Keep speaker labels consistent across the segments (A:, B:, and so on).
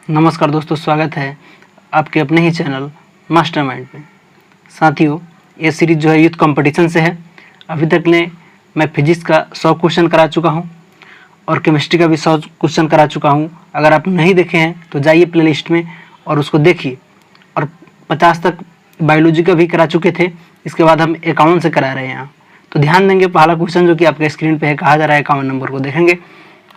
A: नमस्कार दोस्तों, स्वागत है आपके अपने ही चैनल मास्टरमाइंड में। साथियों, ये सीरीज जो है यूथ कंपटीशन से है। अभी तक मैं फिजिक्स का 100 क्वेश्चन करा चुका हूँ और केमिस्ट्री का भी 100 क्वेश्चन करा चुका हूँ। अगर आप नहीं देखे हैं तो जाइए प्लेलिस्ट में और उसको देखिए। और 50 तक बायोलॉजी का भी करा चुके थे। इसके बाद हम 51 से करा रहे हैं यहाँ। तो ध्यान देंगे, पहला क्वेश्चन जो कि आपके स्क्रीन पे है, कहा जा रहा है 51 नंबर को देखेंगे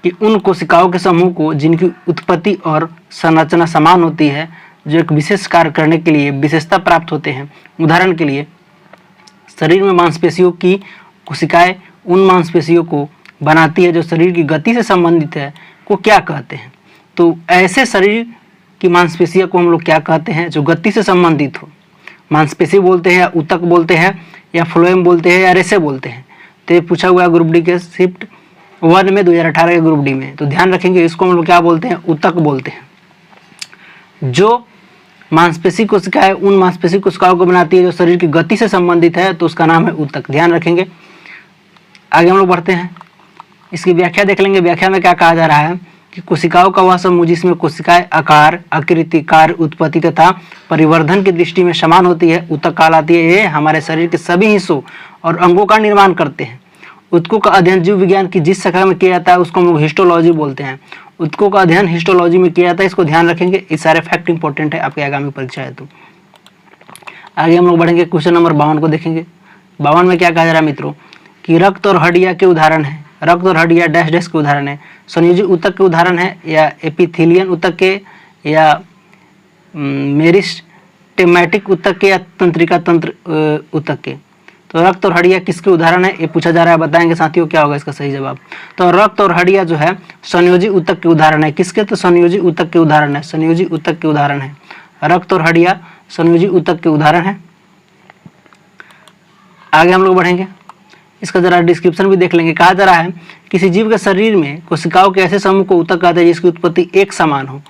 A: कि उन कोशिकाओं के समूह को जिनकी उत्पत्ति और संरचना समान होती है, जो एक विशेष कार्य करने के लिए विशेषता प्राप्त होते हैं। उदाहरण के लिए, शरीर में मांसपेशियों की कोशिकाएं उन मांसपेशियों को बनाती है जो शरीर की गति से संबंधित है, को क्या कहते हैं? तो ऐसे शरीर की मांसपेशियों को हम लोग क्या कहते हैं जो गति से संबंधित हो? मांसपेशी बोलते हैं या ऊतक बोलते हैं या फ्लोएम बोलते हैं या रेसे बोलते हैं। तो ये पूछा हुआ है ग्रुप डी के शिफ्ट 1 में 2018 के ग्रुप डी में। तो ध्यान रखेंगे, इसको हम लोग क्या बोलते हैं? ऊतक बोलते हैं। जो मांसपेशी कोशिकाएं उन मांसपेशी कोशिकाओं को बनाती है जो शरीर की गति से संबंधित है, तो उसका नाम है ऊतक। ध्यान रखेंगे। आगे हम लोग बढ़ते हैं, इसकी व्याख्या देख लेंगे। व्याख्या में क्या कहा जा रहा है कि कोशिकाओं का वह समूह जिसमें कोशिकाएं आकार, आकृति, कार्य, उत्पत्ति तथा परिवर्धन की दृष्टि में समान होती है, ऊतक कहलाती है। ये हमारे शरीर के सभी हिस्सों और अंगों का निर्माण करते हैं। ऊतकों का अध्ययन जीव विज्ञान की जिस शाखा में किया जाता है उसको हम लोग हिस्टोलॉजी बोलते हैं। ऊतकों का अध्ययन हिस्टोलॉजी में किया जाता है। इसको ध्यान रखेंगे, ये सारे फैक्ट इंपॉर्टेंट है आपके आगामी परीक्षा है। तो आगे हम लोग बढ़ेंगे, क्वेश्चन नंबर 52 को देखेंगे। 52 में क्या कहा जा रहा है मित्रों कि रक्त और हड्डियां के उदाहरण है। रक्त और हड्डियां डैश डैश के उदाहरण है। संयोजी ऊतक के उदाहरण है, या एपिथेलियन ऊतक के, या मेरिस्टेमेटिक ऊतक के, या तंत्रिका तंत्र ऊतक के। तो रक्त और हड्डियां किसके उदाहरण है, ये पूछा जा रहा है। बताएंगे साथियों क्या होगा इसका सही जवाब। तो रक्त और हड्डियां जो है संयोजी ऊतक के उदाहरण है। किसके? तो संयोजी ऊतक के उदाहरण है। संयोजी ऊतक के उदाहरण है। रक्त और हड्डियां संयोजी ऊतक के उदाहरण है। आगे हम लोग बढ़ेंगे, इसका जरा डिस्क्रिप्शन भी देख लेंगे। कहा जा रहा है किसी जीव के शरीर में कोशिकाओं के ऐसे समूह को ऊतक कहते हैं जिसकी उत्पत्ति एक समान हो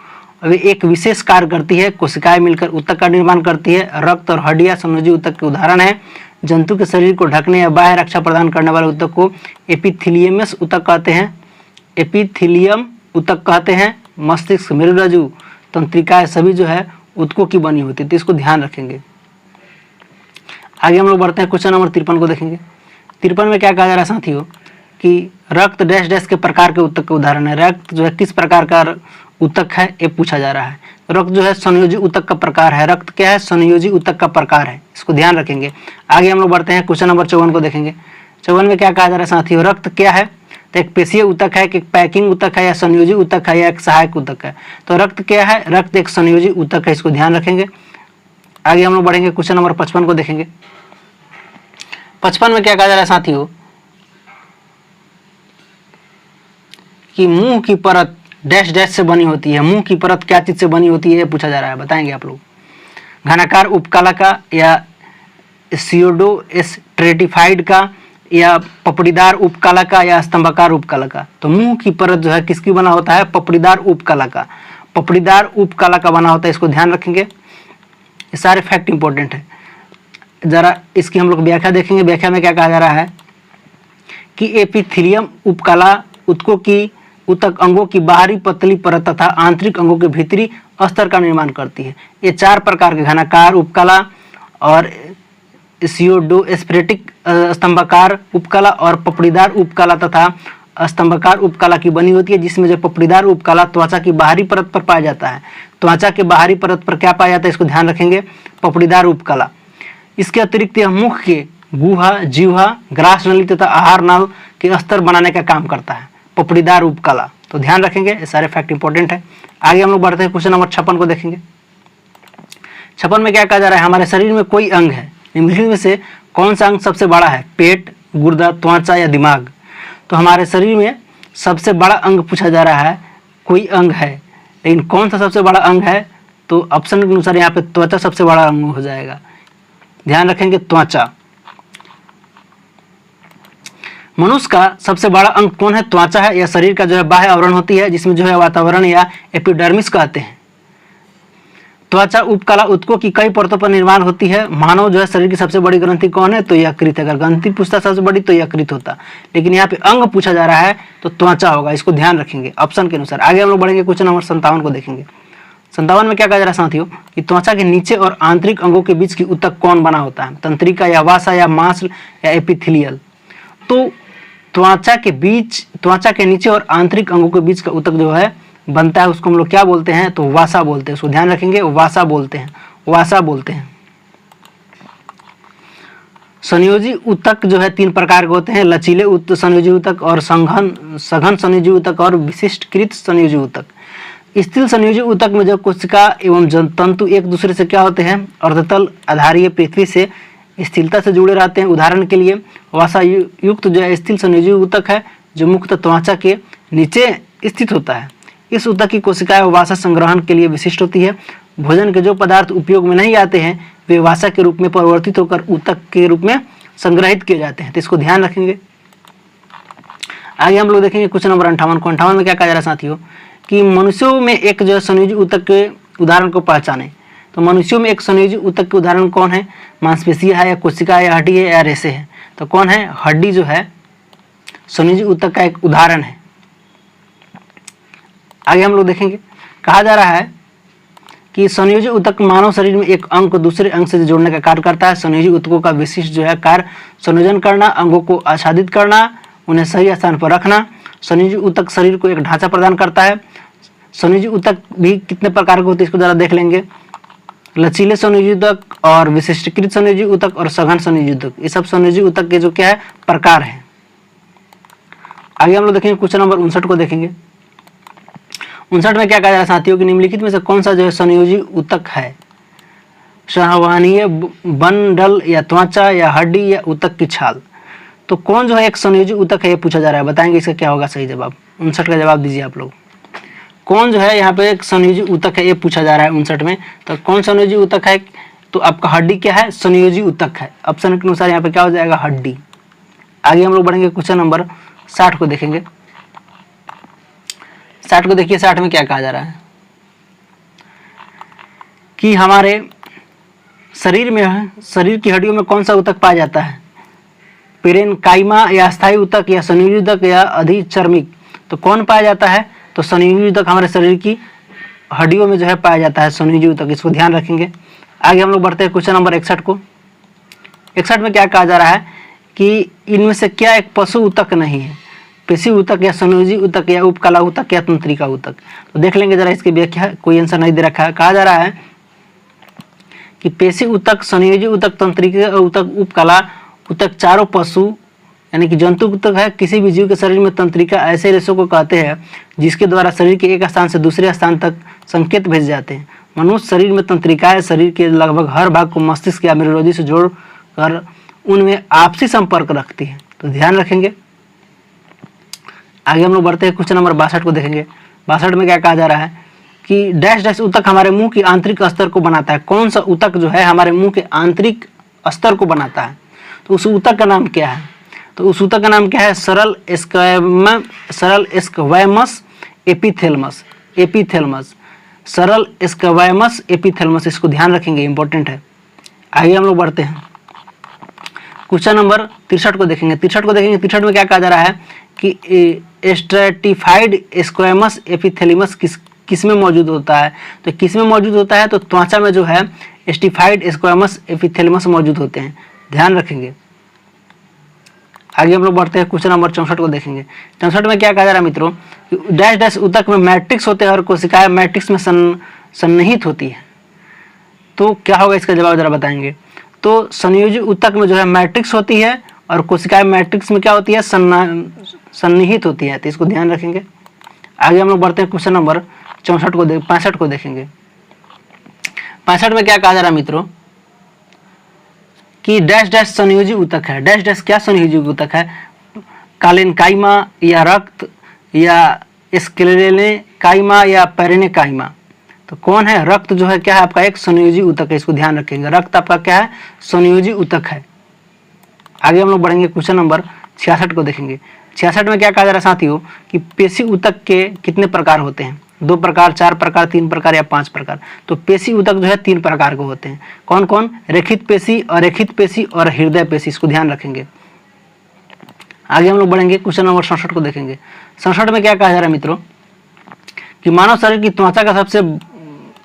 A: और वे एक विशेष कार्य करती है। कोशिकाएं मिलकर ऊतक का निर्माण करती है। रक्त और हड्डियां संयोजी ऊतक के उदाहरण है। जंतु के शरीर को ढकने या बाह्य रक्षा प्रदान करने वाले ऊतक को एपिथेलियमस ऊतक कहते हैं। एपिथेलियम ऊतक कहते हैं। मस्तिष्क, मेरुरज्जु, तंत्रिकाएं सभी जो है ऊतकों की बनी होती है। तो इसको ध्यान रखेंगे। आगे हम लोग बढ़ते हैं, क्वेश्चन नंबर 53 को देखेंगे। 53 में क्या कहा जा रहा है साथियों कि रक्त डैश डैश के प्रकार के ऊतक के उदाहरण है। रक्त जो है किस प्रकार का ऊतक है, ये पूछा जा रहा है। रक्त जो है संयोजी ऊतक का प्रकार है। रक्त क्या है? संयोजी ऊतक का प्रकार है। इसको ध्यान रखेंगे। आगे हम लोग बढ़ते हैं, क्वेश्चन नंबर 54 को देखेंगे। 54 में क्या कहा जा रहा है साथियों, रक्त क्या है? तो एक पेशीय ऊतक है, एक पैकिंग ऊतक है, या संयोजी ऊतक है, या एक सहायक ऊतक है। तो रक्त क्या है? रक्त एक संयोजी ऊतक है। इसको ध्यान रखेंगे। आगे हम लोग बढ़ेंगे, क्वेश्चन नंबर 55 को देखेंगे। 55 में क्या कहा जा रहा है साथियों कि मुंह की परत डैश डैश से बनी होती है। मुंह की परत क्या चीज से बनी होती है, पूछा जा रहा है। बताएंगे आप लोग। घनाकार उपकला का, या स्यूडो स्ट्रेटिफाइड का, या पपड़ीदार उपकला का, या स्तंभाकार उपकला का। तो मुंह की परत जो है किसकी बना होता है? पपड़ीदार उपकला का। पपड़ीदार उपकला का बना होता है। इसको ध्यान रखेंगे। ये सारे फैक्ट इंपॉर्टेंट है। जरा इसकी हम लोग व्याख्या देखेंगे। व्याख्या में क्या कहा जा रहा है कि एपिथेलियम उपकला ऊतकों की ऊतक अंगों की बाहरी पतली परत तथा आंतरिक अंगों के भीतरी अस्तर का निर्माण करती है। ये 4 प्रकार के घनाकार उपकला और स्यूडोस्पेरेटिक स्तंभाकार उपकला और पपड़ीदार उपकला तथा स्तंभाकार उपकला की बनी होती है, जिसमें जो पपड़ीदार उपकला त्वचा की बाहरी परत पर पाया जाता है। त्वचा के बाहरी परत पर क्या पाया जाता है, इसको ध्यान रखेंगे, पपड़ीदार उपकला। इसके अतिरिक्त यह मुख के गुहा, जिह्वा, ग्रास नली तथा आहार नाल के अस्तर बनाने का काम करता है, पपड़ीदार उपकला। तो ध्यान रखेंगे, ये सारे फैक्ट इंपॉर्टेंट है। आगे हम लोग बढ़ते हैं, क्वेश्चन नंबर 56 को देखेंगे। 56 में क्या कहा जा रहा है, हमारे शरीर में कोई अंग है, निम्नलिखित में से कौन सा अंग सबसे बड़ा है? पेट, गुर्दा, त्वचा या दिमाग? तो हमारे शरीर में सबसे बड़ा अंग पूछा जा रहा है, कोई अंग है, लेकिन कौन सा सबसे बड़ा अंग है? तो ऑप्शन के अनुसार यहाँ पे त्वचा सबसे बड़ा अंग हो जाएगा। ध्यान रखेंगे, त्वचा। मनुष्य का सबसे बड़ा अंग कौन है? त्वचा है। यह शरीर का जो है बाह्य आवरण होती है, जिसमें जो है वातावरण या एपिडर्मिस कहते हैं। त्वचा उपकला ऊतकों की कई परतों पर निर्माण होती है। मानव जो है शरीर की सबसे बड़ी ग्रंथि कौन है? तो यकृत। अगर ग्रंथि पूछता सबसे बड़ी तो यकृत होता, लेकिन यहाँ पे अंग पूछा जा रहा है तो त्वचा होगा। इसको ध्यान रखेंगे ऑप्शन के अनुसार। आगे हम लोग बढ़ेंगे, क्वेश्चन नंबर 57 को देखेंगे। 57 में क्या कहा जा रहा है साथियों कि त्वचा के नीचे और आंतरिक अंगों के बीच की ऊतक कौन बना होता है, तंत्रिका या वासा या मांस या एपिथेलियल। तो त्वचा के नीचे और आंतरिक अंगों के बीच का ऊतक जो है बनता है उसको हम लोग क्या बोलते हैं, तो वासा बोलते हैं। उसको ध्यान रखेंगे, वासा बोलते हैं। संयोजी ऊतक जो है 3 प्रकार के होते हैं, लचीले संयोजी ऊतक और सघन संयोजी ऊतक और विशिष्टकृत संयोजी ऊतक। स्थिर संयोजी ऊतक में जो कोशिका एवं तंतु एक दूसरे से क्या होते हैं, अर्धतल आधारीय पृथ्वी से स्थिरता से जुड़े रहते हैं। उदाहरण के लिए वासा युक्त जो है स्थिर संयोजी ऊतक है जो मुक्त त्वचा के नीचे स्थित होता है। इस ऊतक की कोशिकाएं वासा संग्रहण के लिए विशिष्ट होती है। भोजन के जो पदार्थ उपयोग में नहीं आते हैं वे वासा के रूप में परिवर्तित होकर ऊतक के रूप में संग्रहित किए जाते हैं, तो इसको ध्यान रखेंगे। आगे हम लोग देखेंगे क्वेश्चन नंबर 58 में क्या कहा जा रहा है साथियों कि मनुष्यों में एक जो संयोजी ऊतक के उदाहरण को पहचाने। तो मनुष्यों में एक संयोजी ऊतक के उदाहरण कौन है, मांसपेशियां है या कोशिका है या हड्डी है या रेशे है, तो कौन है, हड्डी जो है संयोजी ऊतक का एक उदाहरण है। आगे हम लोग देखेंगे, कहा जा रहा है कि संयोजी ऊतक मानव शरीर में एक अंग को दूसरे अंग से जोड़ने का कार्य करता है। संयोजी ऊतकों का विशिष्ट जो है कार्य संयोजन करना, अंगों को आच्छादित करना, उन्हें सही स्थान पर रखना। संयोजी ऊतक शरीर को एक ढांचा प्रदान करता है। संयोजी ऊतक भी कितने प्रकार के होते हैं इसको जरा देख लेंगे, लचीले संयोजी ऊतक और विशिष्टकृत संयोजी ऊतक और सघन संयोजी ऊतक, ये सब संयोजी ऊतक के जो क्या है प्रकार है। आगे हम लोग देखेंगे क्वेश्चन नंबर 59 को देखेंगे। 59 में क्या कहा जा रहा है साथियों कि निम्नलिखित में से कौन सा जो है संयोजी ऊतक है, संवहनीय बंडल या त्वचा या हड्डी या ऊतक की छाल। तो कौन जो है एक संयोजी ऊतक है ये पूछा जा रहा है, बताएंगे इसका क्या होगा सही जवाब। 59 का जवाब दीजिए आप लोग। कौन जो है यहाँ पे एक संयोजी ऊतक है ये पूछा जा रहा है 59 में, तो कौन संयोजी ऊतक है, तो आपका हड्डी क्या है, संयोजी ऊतक है। ऑप्शन के अनुसार यहाँ पे क्या हो जाएगा, हड्डी। आगे हम लोग बढ़ेंगे क्वेश्चन नंबर 60 को देखेंगे। 60 को देखिए, 60 में क्या कहा जा रहा है कि हमारे शरीर में, शरीर की हड्डियों में कौन सा ऊतक पाया जाता है, पेरेनकाइमा या स्थायी ऊतक या संयोजी ऊतक या अधिचर्मिक। तो कौन पाया जाता है, तो संयोजी ऊतक हमारे शरीर की हड्डियों में जो है पाया जाता है संयोजी ऊतक, इसको ध्यान रखेंगे। आगे हम लोग बढ़ते हैं क्वेश्चन नंबर 61 को। 61 में क्या कहा जा रहा है कि इनमें से क्या एक पशु ऊतक नहीं है, पेशी ऊतक या संयोजी ऊतक या उपकला ऊतक या तंत्रिका ऊतक। तो देख लेंगे जरा इसकी व्याख्या, कोई आंसर नहीं दे रखा है। कहा जा रहा है कि पेशी ऊतक, संयोजी ऊतक, तंत्रिका ऊतक, उपकला ऊतक चारों पशु यानी कि जंतु ऊतक है। किसी भी जीव के शरीर में तंत्रिका ऐसे रेशों को कहते हैं जिसके द्वारा शरीर के एक स्थान से दूसरे स्थान तक संकेत भेजे जाते हैं। मनुष्य शरीर में तंत्रिकाएं शरीर के लगभग हर भाग को मस्तिष्क या मेरुरज्जु से जोड़कर उनमें आपसी संपर्क रखती है, तो ध्यान रखेंगे। आगे हम लोग बढ़ते हैं क्वेश्चन नंबर 62 को देखेंगे। 62 में क्या कहा जा रहा है कि डैश डैश ऊतक हमारे मुंह की आंतरिक अस्तर को बनाता है। कौन सा ऊतक जो है हमारे मुंह के आंतरिक अस्तर को बनाता है, तो उस ऊतक का नाम क्या है, तो उस ऊतक का नाम क्या है, सरल स्क्वैमस एपिथेलमस। सरल स्क्वैमस एपिथेलमस, इसको ध्यान रखेंगे, इंपॉर्टेंट है। आगे हम लोग बढ़ते हैं क्वेश्चन नंबर 63 को देखेंगे। 63 में क्या कहा जा रहा है कि स्ट्रैटिफाइड स्क्वैमस एपिथेलिमस किस में मौजूद होता है, तो किस में मौजूद होता है, तो त्वचा में जो है स्ट्रैटिफाइड स्क्वैमस एपिथेलिमस मौजूद होते हैं, ध्यान रखेंगे। आगे हम लोग बढ़ते हैं क्वेश्चन नंबर 64 को देखेंगे। 64 में क्या कहा जा रहा है मित्रों, डैश डैश ऊतक में मैट्रिक्स होते हैं और कोशिकाएं मैट्रिक्स में सन्निहित होती है। तो क्या होगा इसका जवाब जरा बताएंगे। तो संयोजी ऊतक में जो है मैट्रिक्स होती है और कोशिकाएं मैट्रिक्स में क्या होती है, सन्निहित होती है, तो इसको ध्यान रखेंगे। आगे हम लोग बढ़ते हैं क्वेश्चन नंबर 65 को देखेंगे। 65 में क्या कहा जा रहा है मित्रों कि डैश डैश संयोजी ऊतक है। डैश डैश क्या संयोजी ऊतक है, कालेनकाइमा या रक्त या स्क्लेरेनकाइमा या पेरेनेकाइमा। तो कौन है, रक्त जो है क्या है आपका एक संयोजी ऊतक है, इसको ध्यान रखेंगे। रक्त आपका क्या है, संयोजी ऊतक है। आगे हम लोग बढ़ेंगे क्वेश्चन नंबर 66 को देखेंगे। 66 में क्या कहा जा रहा है साथियों कि पेशी ऊतक के कितने प्रकार होते हैं, 2 प्रकार, 4 प्रकार, 3 प्रकार या 5 प्रकार। तो पेशी ऊतक जो है 3 प्रकार के होते हैं। कौन कौन, रेखित पेशी, अरेखित पेशी और हृदय पेशी, इसको ध्यान रखेंगे। आगे हम लोग बढ़ेंगे क्वेश्चन नंबर 67 को देखेंगे। 67 में क्या कहा जा रहा है मित्रों कि मानव शरीर की त्वचा का सबसे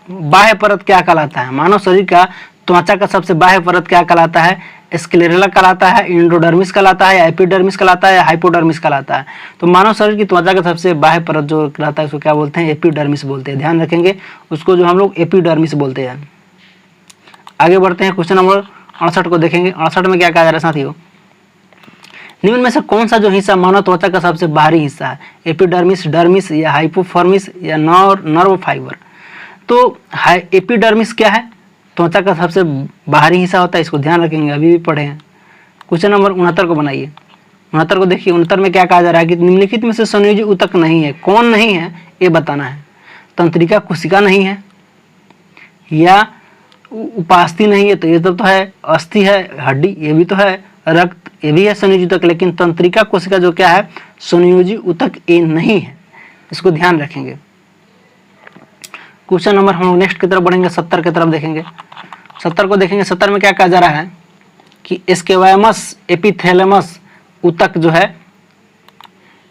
A: बाह्य परत क्या कहलाता है? मानव शरीर का त्वचा का सबसे बाह्य परत क्या कहलाता है? स्क्लेरला कहलाता है, एंडोडर्मिस कहलाता है, या एपिडर्मिस कहलाता है, या हाइपोडर्मिस कहलाता है? तो मानव शरीर की त्वचा का सबसे बाह्य परत जो कहलाता है उसको क्या बोलते हैं? एपिडर्मिस बोलते हैं। ध्यान रखेंगे उसको, जो हम लोग एपिडर्मिस बोलते हैं। आगे बढ़ते हैं, क्वेश्चन नंबर 68 को देखेंगे। 68 में क्या कहा जा रहा है साथियों? निम्न में से कौन सा जो हिस्सा मानव त्वचा का सबसे बाहरी हिस्सा है? एपिडर्मिस, डर्मिस, या हाइपोफर्मिस, या नर्व फाइबर? तो एपिडर्मिस क्या है? त्वचा का सबसे बाहरी हिस्सा होता है, इसको ध्यान रखेंगे, अभी भी पढ़े हैं। क्वेश्चन नंबर 69 को बनाइए। 69 को देखिए, 69 में क्या कहा जा रहा है कि निम्नलिखित में से संयोजी ऊतक नहीं है। कौन नहीं है ये बताना है। तंत्रिका कोशिका नहीं है, या उपास्थि नहीं है, तो ये तो है। अस्थि है, हड्डी ये भी तो है, रक्त ये भी है संयोजी ऊतक, लेकिन तंत्रिका कोशिका जो क्या है? संयोजी ऊतक ये नहीं है, इसको ध्यान रखेंगे। क्वेश्चन नंबर हम लोग नेक्स्ट की तरफ बढ़ेंगे, 70 की तरफ देखेंगे। 70 को देखेंगे। 70 में क्या कहा जा रहा है कि स्क्वैमस एपिथेलेमस ऊतक जो है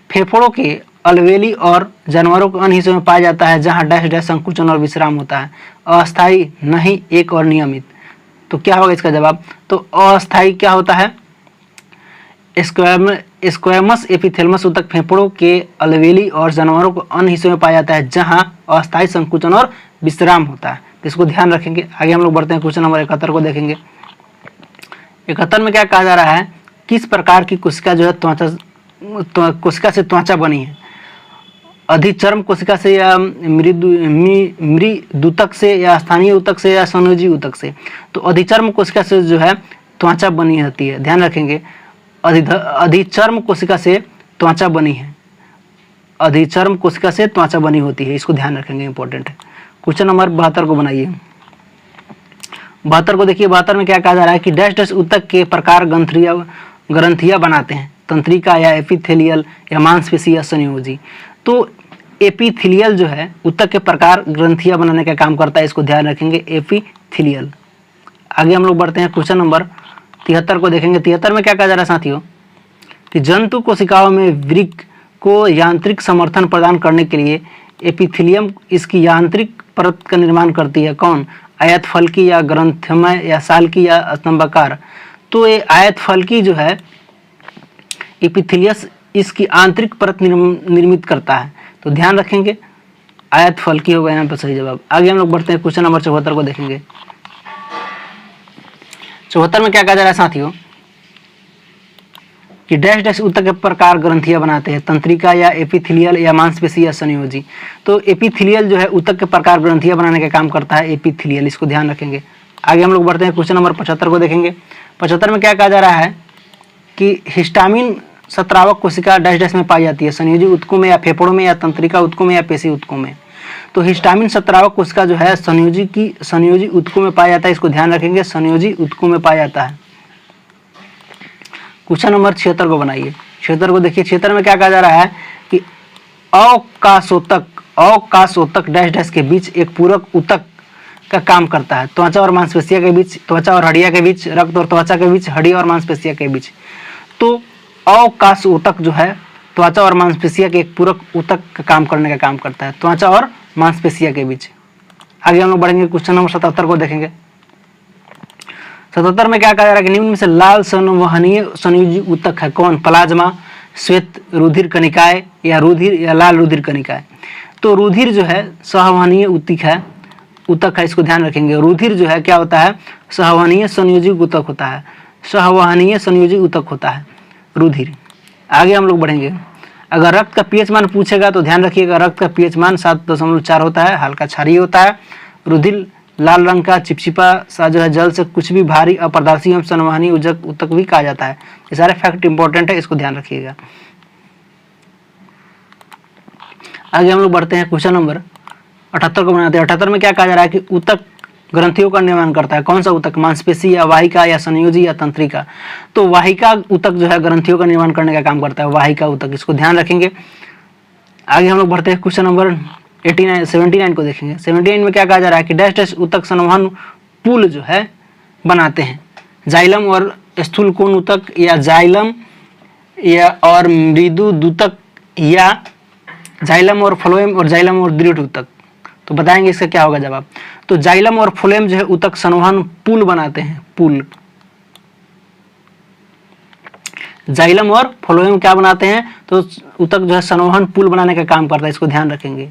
A: फेफड़ों के अलवेली और जानवरों के अन्य हिस्सों में पाया जाता है, जहां डैश डैश संकुचन और विश्राम होता है। अस्थायी नहीं, एक और नियमित। तो क्या होगा इसका जवाब? तो अस्थायी क्या होता है? स्क्वैमस एपिथेलेमस ऊतक फेफड़ों के अलवेली और जानवरों को अन्य हिस्सों में पाया जाता है, जहां अस्थायी संकुचन और विश्राम होता है। तो इसको ध्यान रखेंगे। आगे हम लोग बढ़ते हैं, क्वेश्चन नंबर 71 को देखेंगे। 71 में क्या कहा जा रहा है? किस प्रकार की कोशिका जो है कोशिका से त्वचा बनी है? अधिचर्म कोशिका से, या मृदुतक से, या स्थानीय ऊतक से, या संयोजी ऊतक से? तो अधिचर्म कोशिका से जो है त्वचा बनी होती है। ध्यान रखेंगे, अधिचर्म कोशिका से त्वचा बनी है। अधिचर्म कोशिका से त्वचा बनी होती है, इसको ध्यान रखेंगे, इंपॉर्टेंट है। क्वेश्चन नंबर 72 को बनाइए। 72 को देखिए। 72 में क्या कहा जा रहा है कि डैश डैश ऊतक के प्रकार ग्रंथियां बनाते हैं? तंत्रिका, या एपिथेलियल, या मांसपेशी, या संयोजी? तो एपिथेलियल जो है ऊतक के प्रकार ग्रंथियां बनाने का काम करता है, इसको ध्यान रखेंगे, एपिथेलियल। आगे हम लोग बढ़ते हैं, क्वेश्चन नंबर 73 को देखेंगे। 73 में क्या कहा जा रहा है साथियों कि जंतु कोशिकाओं में वृक्क को यांत्रिक समर्थन प्रदान करने के लिए एपिथेलियम इसकी यांत्रिक परत का निर्माण करती है। कौन? आयतफलकी, या ग्रंथमय, या सालकी, या स्तंभाकार? तो ये आयतफलकी जो है एपिथेलियस इसकी आंतरिक परत निर्मित करता है, तो ध्यान रखेंगे, आयतफलकी होगा यहाँ पर सही जवाब। आगे हम लोग बढ़ते हैं, क्वेश्चन नंबर 74 को देखेंगे। 74 में क्या कहा जा रहा है साथियों कि डैश डैश ऊतक के प्रकार ग्रंथियां बनाते हैं? तंत्रिका, या एपिथेलियल, या मांसपेशी, या संयोजी? तो एपिथेलियल जो है ऊतक के प्रकार ग्रंथियां बनाने का काम करता है, एपिथेलियल, इसको ध्यान रखेंगे। आगे हम लोग बढ़ते हैं, क्वेश्चन नंबर 75 को देखेंगे। 75 में क्या कहा जा रहा है कि हिस्टामिन स्रावक कोशिका डैश डैश में पाई जाती है? संयोजी ऊतकों में, या फेफड़ों में, या तंत्रिका ऊतकों में, या पेशी ऊतकों में? तो हिस्टामिन स्रावक कोशिका जो है संयोजी ऊतकों में पाया जाता है, इसको ध्यान रखेंगे, संयोजी ऊतकों में पाया जाता है। क्वेश्चन नंबर 76 को बनाइए। 76 को देखिए। 76 में क्या कहा जा रहा है कि अवकाशोतक डैश डैश के बीच एक पूरक ऊतक का काम करता है? त्वचा और मांसपेशिया के बीच, त्वचा और हड्डियां के बीच, रक्त और त्वचा के बीच, हड्डी और मांसपेशिया के बीच? तो अवकाशोतक जो है त्वचा और मांसपेशिया के एक पूरक ऊतक का काम करने का काम करता है, त्वचा और मांसपेशिया के बीच। आगे हम लोग बढ़ेंगे, क्वेश्चन नंबर 77 को देखेंगे। 77 में क्या कहा जा रहा है कि निम्न में से लाल संवहनीय संयोजी ऊतक है? कौन? प्लाज्मा, श्वेत रुधिर कनिकाएं, या रुधिर, या लाल रुधिर कनिकाएं? तो रुधिर जो है संवहनीय ऊतक है, इसको ध्यान रखेंगे। रुधिर जो है क्या होता है? संवहनीय संयोजी ऊतक होता है, संवहनीय संयोजी ऊतक होता है रुधिर। आगे हम लोग बढ़ेंगे। अगर रक्त का पीएच मान पूछेगा तो ध्यान रखिएगा, रक्त का पीएच मान 7.4 होता है, हल्का क्षारीय होता है। रुधिर लाल रंग का चिपचिपा सा जो है जल से कुछ भी भारी अपारदर्शी एवं संवहनीय ऊतक भी कहा जाता है। ये सारे फैक्ट इंपॉर्टेंट है, इसको ध्यान रखिएगा। आगे हम लोग बढ़ते हैं, क्वेश्चन नंबर 78 को बनाते हैं। 78 में क्या कहा जा रहा है कि ऊतक ग्रंथियों का निर्माण करता है? कौन सा ऊतक? मांसपेशी, या वाहिका, या संयोजी, या तंत्रिका? तो वाहिका ऊतक जो है ग्रंथियों का निर्माण करने का काम करता है, वाहिका ऊतक, इसको ध्यान रखेंगे। आगे हम लोग बढ़ते हैं, क्वेश्चन नंबर 79 को देखेंगे। 79 में क्या कहा जा रहा है कि डैश डैश ऊतक संवहन पुल जो है बनाते हैं? जाइलम और स्थूल कोण ऊतक, या जाइलम या और मृदु दूतक, या जाइलम और फ्लोएम, और जाइलम और दृढ़ ऊतक? तो बताएंगे इसका क्या होगा जवाब। तो जाइलम और फ्लोएम जो है ऊतक संवहन पुल बनाते हैं, पुल। जाइलम और फ्लोएम क्या बनाते हैं, तो ऊतक जो है संवहन पुल बनाने का काम करता है, इसको ध्यान रखेंगे।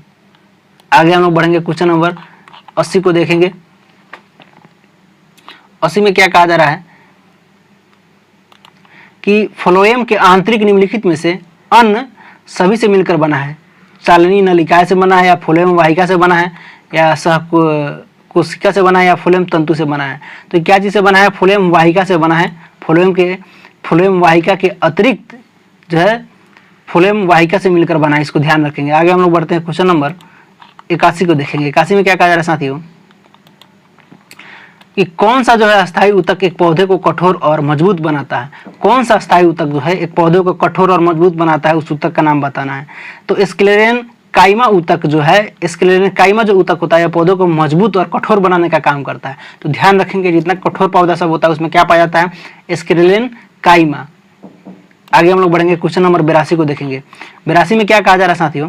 A: आगे हम लोग बढ़ेंगे, क्वेश्चन नंबर 80 को देखेंगे। 80 में क्या कहा जा रहा है कि फ्लोएम के आंतरिक निम्नलिखित में से अन्य सभी से मिलकर बना है। चालनी नलिकाएं से बना है, या फ्लोएम वाहिका से बना है, या सह कोशिका से बना है, या फ्लोएम तंतु से बना है। तो क्या चीज से बना है, फ्लोएम वाहिका से बना है। फ्लोएम वाहिका के अतिरिक्त जो है फ्लोएम वाहिका से मिलकर बना है, इसको ध्यान रखेंगे। आगे हम लोग बढ़ते हैं, क्वेश्चन नंबर 81 को देखेंगे। 81 में क्या कहा जा रहा है साथियों कि कौन सा जो है अस्थायी ऊतक एक पौधे को कठोर और मजबूत बनाता है। कौन सा अस्थायी ऊतक जो है एक पौधे को कठोर और मजबूत बनाता है, उस ऊतक का नाम बताना है। तो स्क्लेरेनकाइमा ऊतक जो है, स्क्लेरेनकाइमा जो ऊतक होता है पौधों को मजबूत और कठोर बनाने का काम करता है। तो ध्यान रखेंगे जितना कठोर पौधा सब होता है उसमें क्या पाया जाता है, स्क्लेरेनकाइमा। आगे हम लोग बढ़ेंगे, क्वेश्चन नंबर 82 को देखेंगे। 82 में क्या कहा जा रहा है साथियों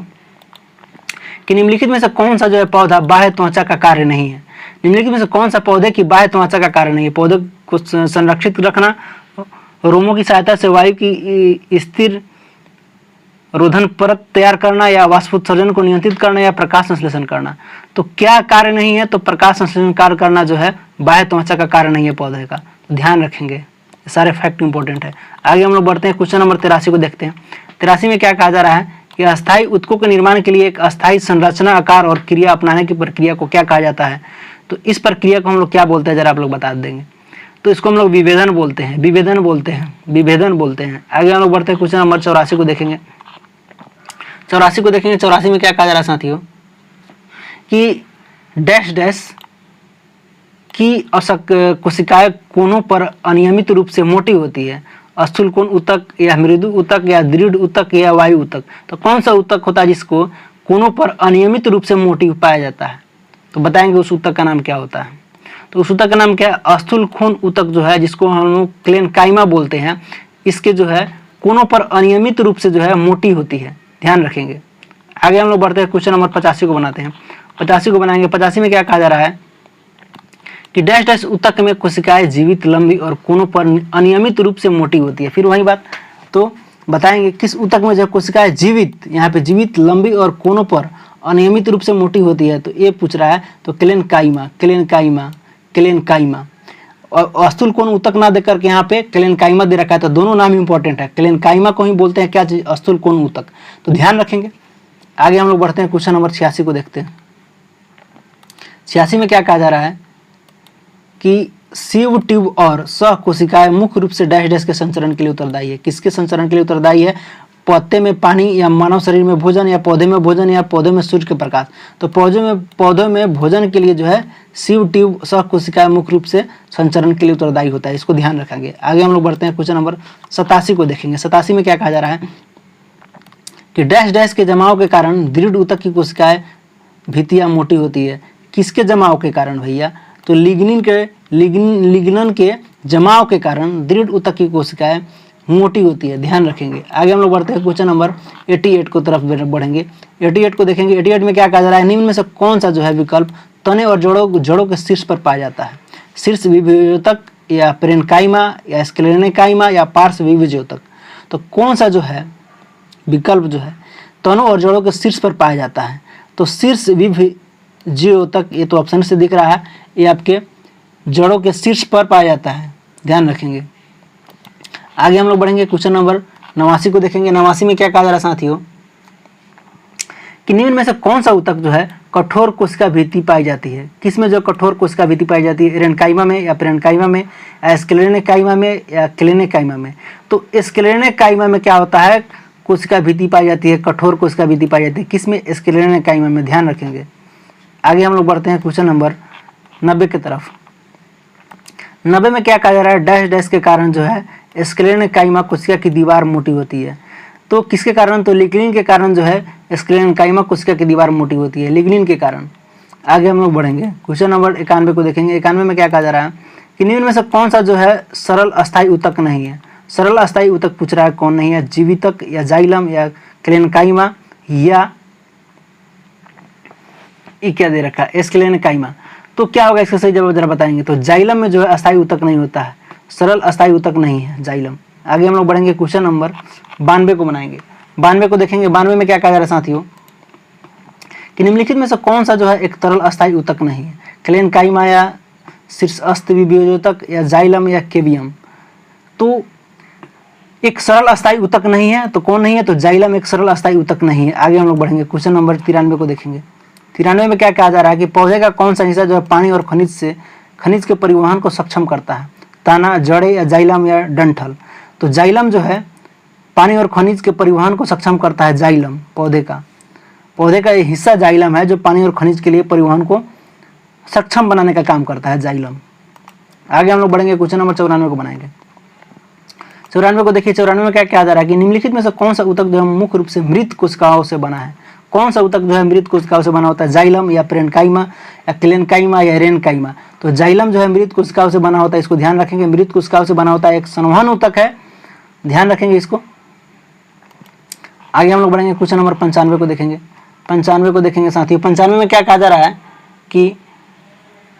A: कि निम्नलिखित में से कौन सा जो है पौधा बाह्य त्वचा का कार्य नहीं है। निम्नलिखित में से कौन सा पौधे की बाह्य त्वचा का कार्य नहीं है। पौधे को संरक्षित रखना, रोमों की सहायता से वायु की स्थिर रोधन परत तैयार करना, या वाष्पोत्सर्जन को नियंत्रित करना, या प्रकाश संश्लेषण करना। तो क्या कार्य नहीं है, तो प्रकाश संश्लेषण कार्य करना जो है बाह्य त्वचा का कार्य नहीं है पौधे का। तो ध्यान रखेंगे, सारे फैक्ट इंपॉर्टेंट है। आगे हम लोग बढ़ते हैं, क्वेश्चन नंबर 83 को देखते हैं। 83 में क्या कहा जा रहा है कि अस्थायी ऊतकों के निर्माण के लिए एक अस्थायी संरचना, आकार और क्रिया अपनाने की प्रक्रिया को क्या कहा जाता है। तो इस प्रक्रिया को हम लोग क्या बोलते हैं, जरा आप लोग बता देंगे। तो इसको हम लोग विभेदन बोलते हैं, विभेदन बोलते हैं, विभेदन बोलते हैं। आगे हम लोग बढ़ते हैं, क्वेश्चन नंबर 84 को देखेंगे। 84 को देखेंगे। 84 में क्या कहा जा रहा है साथियों कि डैश डैश की कोशिकाएं कोनों पर अनियमित रूप से मोटी होती है। स्थूल कोण ऊतक, या मृदु ऊतक, या दृढ़ ऊतक, या वायु ऊतक। तो कौन सा ऊतक होता है जिसको कोनों पर अनियमित रूप से मोटी पाया जाता है। तो बताएंगे उस ऊतक का नाम क्या होता है। तो उस ऊतक का नाम क्या है, स्थूल कोण ऊतक जो है, जिसको हम लोग क्लेनकाइमा बोलते हैं। इसके जो है कोनों पर अनियमित रूप से जो है मोटी होती है, ध्यान रखेंगे। आगे हम लोग बढ़ते हैं, क्वेश्चन नंबर 85 को बनाते हैं। 85 को बनाएंगे। 85 में क्या कहा जा रहा है कि डैश डैश ऊतक में कोशिकाएं जीवित, लंबी और कोनों पर अनियमित रूप से मोटी होती है। फिर वही बात, तो बताएंगे किस ऊतक में जब कोशिकाएं जीवित, यहाँ पे जीवित, लंबी और कोनों पर अनियमित रूप से मोटी होती है। तो ये पूछ रहा है, तो क्लेनकाइमा, क्लेनकाइमा, क्लेनकाइमा। और स्थूल कोण ऊतक ना देकर के यहाँ पे क्लेनकाइमा दे रखा है, तो दोनों नाम इंपॉर्टेंट है। क्लेनकाइमा को ही बोलते हैं क्या चीज, स्थूल कोण ऊतक। तो ध्यान रखेंगे। आगे हम लोग बढ़ते हैं, क्वेश्चन नंबर 86 को देखते हैं। 86 में क्या कहा जा रहा है कि सीव ट्यूब और सह कोशिकाएं मुख्य रूप से डैश डैश के संचरण के लिए उत्तरदायी है। किसके संचरण के लिए उत्तरदायी है, पौधे में पानी, या मानव शरीर में भोजन, या पौधे में भोजन, या पौधे में सूर्य के प्रकाश। तो पौधों में भोजन के लिए जो है सीव ट्यूब सह कोशिकाएं मुख्य रूप से संचरण के लिए उत्तरदायी होता है, इसको ध्यान रखेंगे। आगे हम लोग बढ़ते हैं, क्वेश्चन नंबर 87 को देखेंगे। 87 में क्या कहा जा रहा है कि डैश डैश के जमाव के कारण दृढ़ ऊतक की कोशिकाएं भित्तियां मोटी होती है। किसके जमाव के कारण भैया, तो लिग्नन के जमाव के कारण दृढ़ ऊतक की कोशिकाएं मोटी होती है, ध्यान रखेंगे। आगे हम लोग बढ़ते हैं, क्वेश्चन नंबर 88 को तरफ बढ़ेंगे। 88 को देखेंगे। 88 में क्या कहा जा रहा है, निम्न में से कौन सा जो है विकल्प तने और जड़ों के शीर्ष पर पाया जाता है। शीर्ष विभेदोतक, या पेरेन्काइमा, या स्क्लेरेनकाइमा, या पार्श्व विभेदोतक। तो कौन सा जो है विकल्प जो है तनों और जड़ों के शीर्ष पर पाया जाता है। तो शीर्ष विभेदोतक, ये तो ऑप्शन से दिख रहा है, ये आपके जड़ों के शीर्ष पर पाया जाता है, ध्यान रखेंगे। आगे हम लोग बढ़ेंगे, क्वेश्चन नंबर 89 को देखेंगे। 89 में क्या कहा जा रहा है साथियों कि निम्न में से कौन सा ऊतक जो है कठोर कोशिका भित्ति पाई जाती है। किसमें जो कठोर कोशिका भित्ति पाई जाती है, रेनकाइमा में, या पेरेन्काइमा में, या स्क्लेरेनकाइमा में, या क्लेनेकाइमा में। तो स्क्लेरेनकाइमा में क्या होता है, कोशिका भित्ति पाई जाती है, कठोर कोशिका भित्ति पाई जाती है। किसमें, स्क्लेरेनकाइमा में, ध्यान रखेंगे। आगे हम लोग बढ़ते हैं, क्वेश्चन नंबर 90 की तरफ। 90 में क्या कहा जा रहा है, डैश डैश के कारण जो है स्क्लेरेनकाइमा कोशिका की दीवार मोटी होती है। तो किसके कारण, तो लिग्निन के कारण जो है स्क्लेरेनकाइमा कोशिका की दीवार मोटी होती है, लिग्निन के कारण। आगे हम लोग बढ़ेंगे, क्वेश्चन नंबर 91 को देखेंगे। 91 में क्या कहा जा रहा है कि निम्न में से कौन सा जो है सरल अस्थायी ऊतक नहीं है। सरल अस्थायी ऊतक पूछ रहा है, कौन नहीं है, जीवितक, या जाइलम, या क्लेनकाइमा, या ये क्या दे रखा है, एस्केलेन काइमा। तो क्या होगा इसका सही जवाब जरा बताएंगे। तो जाइलम में जो है अस्थायी ऊतक नहीं होता है, सरल अस्थायी ऊतक नहीं है जाइलम। आगे हम लोग बढ़ेंगे, क्वेश्चन नंबर 92 को बनाएंगे। 92 को देखेंगे। 92 में क्या कहा जा रहा है साथियों कि निम्नलिखित में से कौन सा जो है एक तरल अस्थायी ऊतक नहीं है, क्लेन काइमा या शीर्षस्थ विभेदोतक या जाइलम या केबियम। तो एक सरल अस्थायी ऊतक नहीं है, तो कौन नहीं है, तो जाइलम एक सरल अस्थायी ऊतक नहीं है। आगे हम लोग बढ़ेंगे, क्वेश्चन नंबर 93 को देखेंगे। 93 में क्या कहा जा रहा है कि पौधे का कौन सा हिस्सा जो है पानी और खनिज के परिवहन को सक्षम करता है, तना, जड़े या जाइलम या डंठल। तो जाइलम जो है पानी और खनिज के परिवहन को सक्षम करता है, जाइलम पौधे का ये हिस्सा जाइलम है जो पानी और खनिज के लिए परिवहन को सक्षम बनाने का काम करता है, जाइलम। आगे हम लोग बढ़ेंगे, क्वेश्चन नंबर 94 को बनाएंगे। 94 को देखिए। 94 में क्या कहा जा रहा है कि निम्नलिखित में से कौन सा ऊतक जो है मुख्य रूप से मृत कोशिकाओं से बना है। कौन सा ऊतक जो है मृत कोशिकाओं से बना होता है, जाइलम या प्रेनकाइमा या क्लेनकाइमा या रेनकाइमा। तो जाइलम जो है मृत कोशिकाओं से बना होता है, इसको ध्यान रखेंगे। मृत कोशिकाओं से बना होता है, एक संवहन ऊतक है, ध्यान रखेंगे इसको। आगे हम लोग बढ़ेंगे, क्वेश्चन नंबर 95 को देखेंगे। 95 को देखेंगे साथियों। 95 में क्या कहा जा रहा है कि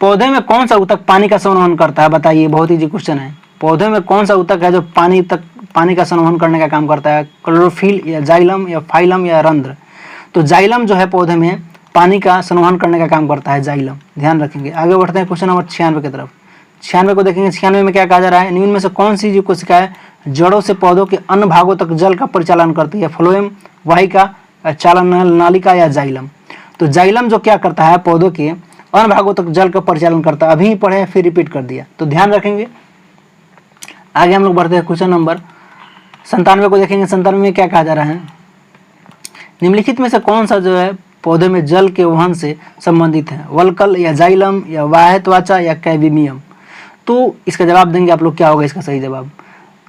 A: पौधे में कौन सा ऊतक पानी का संवहन करता है, बताइए। बहुत ही क्वेश्चन है। पौधे में कौन सा ऊतक है जो पानी का संवहन करने का काम करता है, क्लोरोफिल या जाइलम या फाइलम या रंध्र। तो जाइलम जो है पौधे में पानी का संवहन करने का काम करता है, जाइलम, ध्यान रखेंगे। आगे बढ़ते हैं क्वेश्चन नंबर 96 की तरफ। 96 को देखेंगे। 96 में क्या कहा जा रहा है, निम्न में से कौन सी जीव कोशिकाएं जड़ों से पौधों के अन्य भागों तक जल का परिचालन करती है, फ्लोएम, वाहिका, चालन नालिका या जाइलम। तो जाइलम जो क्या करता है, पौधों के अन्य भागों तक जल का परिचालन करता है। अभी पढ़े फिर रिपीट कर दिया, तो ध्यान रखेंगे। आगे हम लोग बढ़ते हैं, क्वेश्चन नंबर 97 को देखेंगे। 97 में क्या कहा जा रहा है, निम्नलिखित में से कौन सा जो है पौधे में जल के वहन से संबंधित है, वल्कल या जाइलम या वाह्य त्वचा या कैबिमियम। तो इसका जवाब देंगे आप लोग, क्या होगा इसका सही जवाब।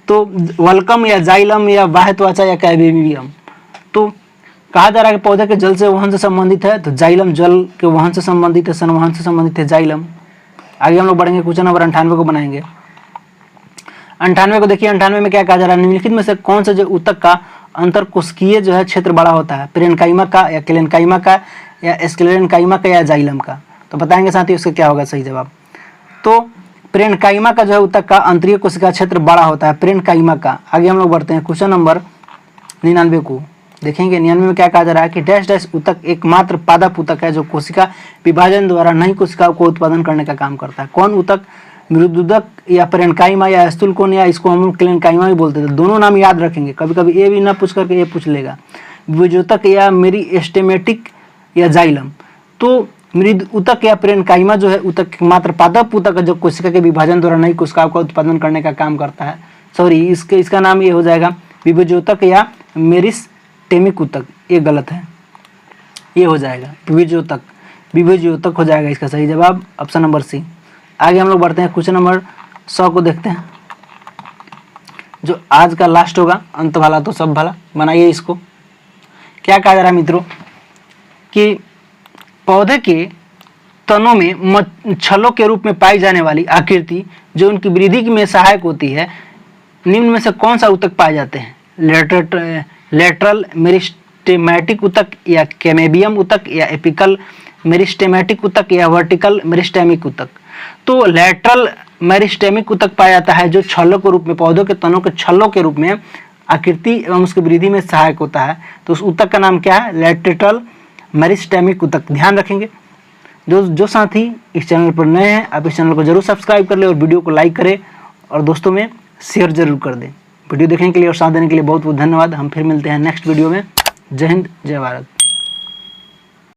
A: तो वल्कम या जाइलम या वाह्य त्वचा या कैबिमियम। तो कहा जा रहा है कि पौधे के जल से वहन से संबंधित है, तो जाइलम जल के वहन से संबंधित है, संवहन से संबंधित है, जाइलम। आगे हम लोग बढ़ेंगे, क्वेश्चन नंबर 98 को बनाएंगे। 98 को देखिए। 98 में क्या कहा जा रहा है, निम्नलिखित में से कौन सा जो ऊतक का अंतरकोशिकीय जो है क्षेत्र बड़ा होता है, प्रेनकाइमा का या क्लेनकाइमा का या एस्केलेनकाइमा का या जाइलम का। तो बताएंगे साथ ही उसका क्या होगा सही जवाब। तो प्रेनकाइमा का जो है ऊतक का अंतरीय कोशिका क्षेत्र बड़ा होता है, प्रेनकाइमा का। आगे हम लोग बढ़ते हैं, क्वेश्चन नंबर 99 को देखेंगे। 99 में क्या कहा जा रहा है कि डैश डैश ऊतक एकमात्र पादप ऊतक है जो कोशिका विभाजन द्वारा नई कोशिकाओं को उत्पादन करने का काम करता है। कौन ऊतक, मृदुदक या प्रेनकाइमा या स्थूलकोण या इसको हम क्लेनकाइमा भी बोलते थे। दोनों नाम याद रखेंगे, कभी कभी ये भी ना पूछ करके ये पूछ लेगा, विभेदोतक या मेरिस्टेमेटिक या जाइलम। तो मृद ऊतक या प्रेनकाइमा जो है ऊतक मात्र पादप ऊतक है जो कोशिका के विभाजन द्वारा नई कोशिकाओं का उत्पादन करने का काम करता है। सॉरी, इसका नाम ये हो जाएगा विभेदोतक या मेरिस्टेमिक ऊतक। ये गलत है, ये हो जाएगा विभेदोतक हो जाएगा इसका सही जवाब, ऑप्शन नंबर सी। आगे हम लोग बढ़ते हैं, क्वेश्चन नंबर 100 को देखते हैं, जो आज का लास्ट होगा। अंत भला तो सब भला, बनाइए इसको। क्या कहा जा रहा है मित्रों कि पौधे के तनों में छल्लों के रूप में पाई जाने वाली आकृति जो उनकी वृद्धि में सहायक होती है, निम्न में से कौन सा ऊतक पाए जाते हैं, लेटरल मेरिस्टेमेटिक ऊतक या कैमेबियम ऊतक या एपिकल मेरिस्टेमेटिक ऊतक या वर्टिकल मेरिस्टेमिक ऊतक। तो लेटरल मेरिस्टेमिक ऊतक पाया जाता है जो छल्लों के रूप में, पौधों के तनों के छल्लों के रूप में आकृति एवं उसकी वृद्धि में सहायक होता है। तो उस ऊतक का नाम क्या है, लेटरल मेरिस्टेमिक ऊतक। ध्यान रखेंगे। जो साथी इस चैनल पर नए हैं, आप इस चैनल को जरूर सब्सक्राइब कर ले और वीडियो को लाइक करें और दोस्तों में शेयर जरूर कर दें। वीडियो देखने के लिए और साथ देने के लिए बहुत बहुत धन्यवाद। हम फिर मिलते हैं नेक्स्ट वीडियो में। जय हिंद, जय भारत।